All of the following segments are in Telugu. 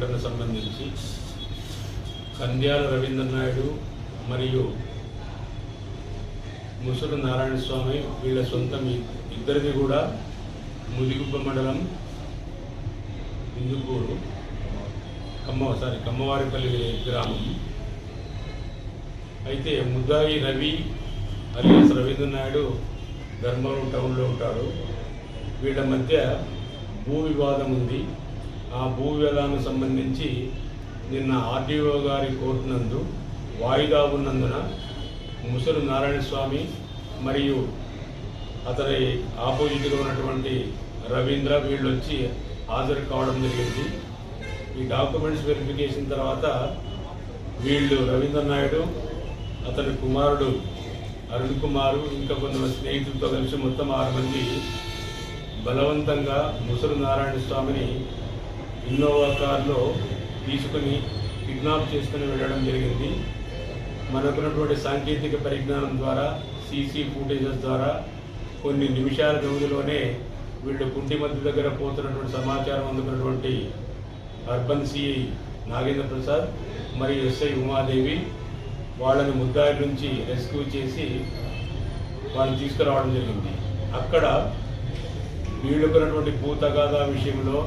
సంఘటన సంబంధించి కంద్యాల రవీంద్ర నాయుడు మరియు ముసురు నారాయణ స్వామి వీళ్ళ సొంతం ఇద్దరిది కూడా ముదిగుబ్బ మండలం ఇందుకూరు కమ్మవారిపల్లి గ్రామం. అయితే ముద్దాయి రవి అలియాస్ రవీంద్ర నాయుడు ధర్మవరం టౌన్లో ఉంటారు. వీళ్ళ మధ్య భూ వివాదం ఉంది. ఆ భూ వివాదానికి సంబంధించి నిన్న ఆర్డీఓ గారి కోర్టు నందు వాయిదా ఉన్నందున ముసలు నారాయణ స్వామి మరియు అతని ఆపోజిట్గా ఉన్నటువంటి రవీంద్ర వీళ్ళు వచ్చి హాజరు కావడం జరిగింది. ఈ డాక్యుమెంట్స్ వెరిఫికేషన్ తర్వాత వీళ్ళు రవీంద్ర నాయుడు, అతని కుమారుడు అరుణ్ కుమారు, ఇంకా కొంతమంది స్నేహితులతో కలిసి మొత్తం 6 మంది బలవంతంగా ముసలు నారాయణ స్వామిని ఇన్నోవా కారులో తీసుకుని కిడ్నాప్ చేసుకుని వెళ్ళడం జరిగింది. మనకున్నటువంటి సాంకేతిక పరిజ్ఞానం ద్వారా సీసీ ఫుటేజెస్ ద్వారా కొన్ని నిమిషాల వ్యవధిలోనే వీళ్ళు కుంటి మధ్య దగ్గర పోతున్నటువంటి సమాచారం అందుకున్నటువంటి అర్బన్ సిఐ నాగేంద్ర ప్రసాద్ మరియు ఎస్ఐ ఉమాదేవి వాళ్ళని ముద్దాయి నుంచి రెస్క్యూ చేసి వాళ్ళని తీసుకురావడం జరిగింది. అక్కడ వీళ్ళకున్నటువంటి భూ తగాదా విషయంలో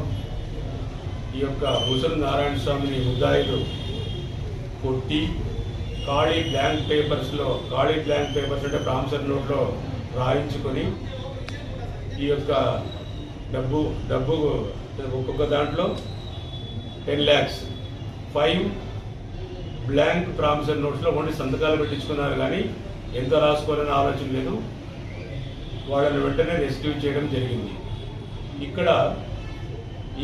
ఈ యొక్క ముసలి నారాయణ స్వామిని ముద్దాయిలు కొట్టి ఖాళీ బ్లాంక్ పేపర్స్ అంటే ప్రామిసరీ నోట్లో రాయించుకొని ఈ యొక్క డబ్బు ఒక్కొక్క దాంట్లో 10 lakhs 5 బ్లాంక్ ప్రామిసరీ నోట్స్లో ఓన్లీ సంతకాలు పెట్టించుకున్నారు, కానీ ఎంత రాసుకోవాలని ఆలోచన లేదు. వాళ్ళని వెంటనే రెస్క్యూ చేయడం జరిగింది. ఇక్కడ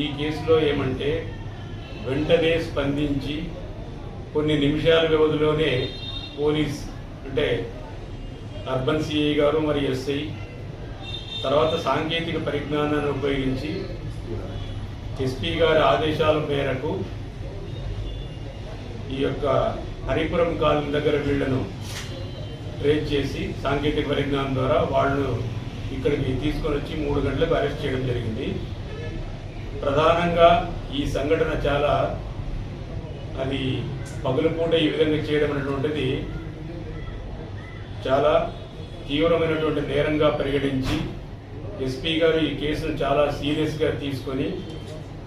ఈ కేసులో ఏమంటే వెంటనే స్పందించి కొన్ని నిమిషాల వ్యవధిలోనే పోలీస్ అంటే అర్బన్ సిఐ గారు మరియు ఎస్ఐ తర్వాత సాంకేతిక పరిజ్ఞానాన్ని ఉపయోగించి ఎస్పీ గారి ఆదేశాల మేరకు ఈ యొక్క హరిపురం కాలనీ దగ్గర వీళ్లను ట్రేస్ చేసి సాంకేతిక పరిజ్ఞానం ద్వారా వాళ్ళు ఇక్కడికి తీసుకొని వచ్చి 3 గంటలకు అరెస్ట్ చేయడం జరిగింది. ప్రధానంగా ఈ సంఘటన చాలా అది పగలుపూట ఈ విధంగా చేయడం అనేటువంటిది చాలా తీవ్రమైనటువంటి నేరంగా పరిగణించి ఎస్పీ గారు ఈ కేసును చాలా సీరియస్గా తీసుకొని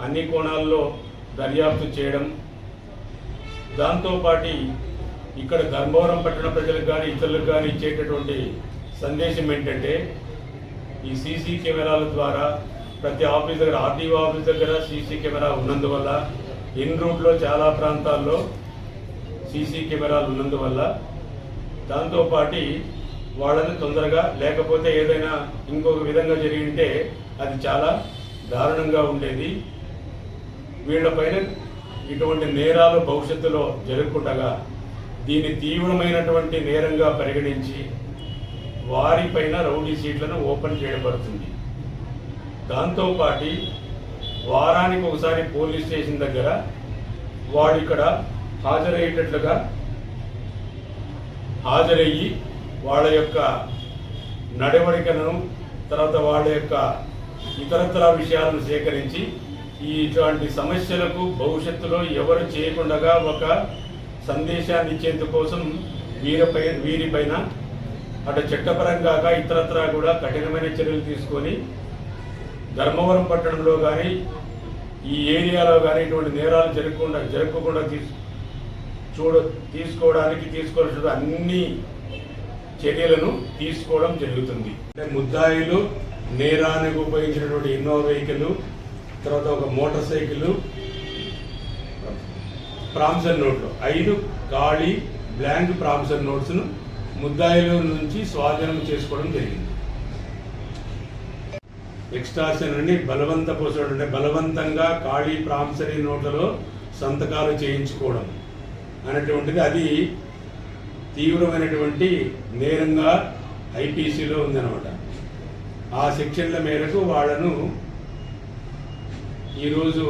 అన్ని కోణాల్లో దర్యాప్తు చేయడం, దాంతోపాటు ఇక్కడ ధర్మవరం పట్టణ ప్రజలకు కానీ ఇతరులకు కానీ ఇచ్చేటటువంటి సందేశం ఏంటంటే ఈ సీసీ కెమెరాల ద్వారా ప్రతి ఆఫీస్ దగ్గర ఆర్టీఓ ఆఫీస్ దగ్గర సీసీ కెమెరా ఉన్నందువల్ల ఎన్ రూట్లో చాలా ప్రాంతాల్లో సీసీ కెమెరాలు ఉన్నందువల్ల దాంతోపాటు వాళ్ళని తొందరగా లేకపోతే ఏదైనా ఇంకొక విధంగా జరిగింటే అది చాలా దారుణంగా ఉండేది. వీళ్లపైన ఇటువంటి నేరాలు భవిష్యత్తులో జరగకుండా దీన్ని తీవ్రమైనటువంటి నేరంగా పరిగణించి వారిపైన రౌడీ షీట్లను ఓపెన్ చేయబడుతుంది. దాంతోపాటు వారానికి ఒకసారి పోలీస్ స్టేషన్ దగ్గర వాడు ఇక్కడ హాజరయ్యేటట్లుగా హాజరయ్యి వాళ్ళ యొక్క నడవడికను తర్వాత వాళ్ళ యొక్క ఇతరత్ర విషయాలను సేకరించి ఇటువంటి సమస్యలకు భవిష్యత్తులో ఎవరు చేయకుండా ఒక సందేశాన్ని ఇచ్చేందుకోసం వీరిపైన అటు చట్టపరంగా ఇతరత్ర కూడా కఠినమైన చర్యలు తీసుకొని ధర్మవరం పట్టణంలో కానీ ఈ ఏరియాలో కానీ ఇటువంటి నేరాలు జరగకుండా తీసుకోవాల్సిన అన్ని చర్యలను తీసుకోవడం జరుగుతుంది. అంటే ముద్దాయిలు నేరానికి ఉపయోగించినటువంటి ఇన్నోవా వెహికల్, తర్వాత ఒక మోటార్ సైకిల్, ప్రామిసరీ నోట్లు 5 ఖాళీ బ్లాంక్ ప్రామిసరీ నోట్స్ను ముద్దాయిల నుంచి స్వాధీనం చేసుకోవడం జరిగింది. ఎక్స్టార్షన్ అని బలవంతపోసడం అంటే బలవంతంగా ఖాళీ ప్రామిసరీ నోట్లలో సంతకాలు చేయించుకోవడం అనేటువంటిది అది తీవ్రమైనటువంటి నేరంగా ఐపీసీలో ఉందన్నమాట. ఆ సెక్షన్ల మేరకు వాళ్ళను ఈరోజు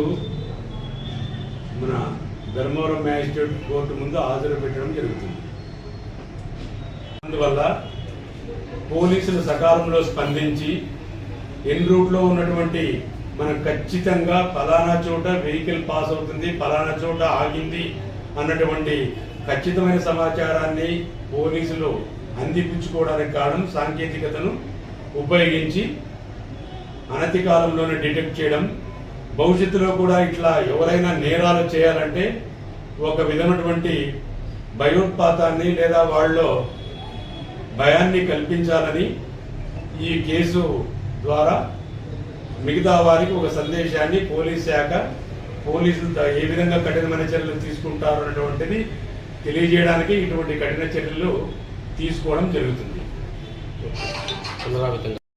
మన ధర్మవరం మ్యాజిస్ట్రేట్ కోర్టు ముందు హాజరు పెట్టడం జరుగుతుంది. అందువల్ల పోలీసులు సకాలంలో స్పందించి ఎన్ రూట్లో ఉన్నటువంటి మనం ఖచ్చితంగా ఫలానా చోట వెహికల్ పాస్ అవుతుంది, ఫలానా చోట ఆగింది అన్నటువంటి ఖచ్చితమైన సమాచారాన్ని పోలీసులు అందిపుచ్చుకోవడానికి కారణం సాంకేతికతను ఉపయోగించి అనతి కాలంలోనే డిటెక్ట్ చేయడం. భవిష్యత్తులో కూడా ఇట్లా ఎవరైనా నేరాలు చేయాలంటే ఒక విధమైనటువంటి భయోత్పాతాన్ని లేదా వాళ్ళలో భయాన్ని కల్పించాలని ఈ కేసు ద్వారా మిగతా వారికి ఒక సందేశాన్ని పోలీస్ శాఖ పోలీసులు ఏ విధంగా కఠినమైన చర్యలు తీసుకుంటారు అన్నటువంటిది తెలియజేయడానికి ఇటువంటి కఠిన చర్యలు తీసుకోవడం జరుగుతుంది.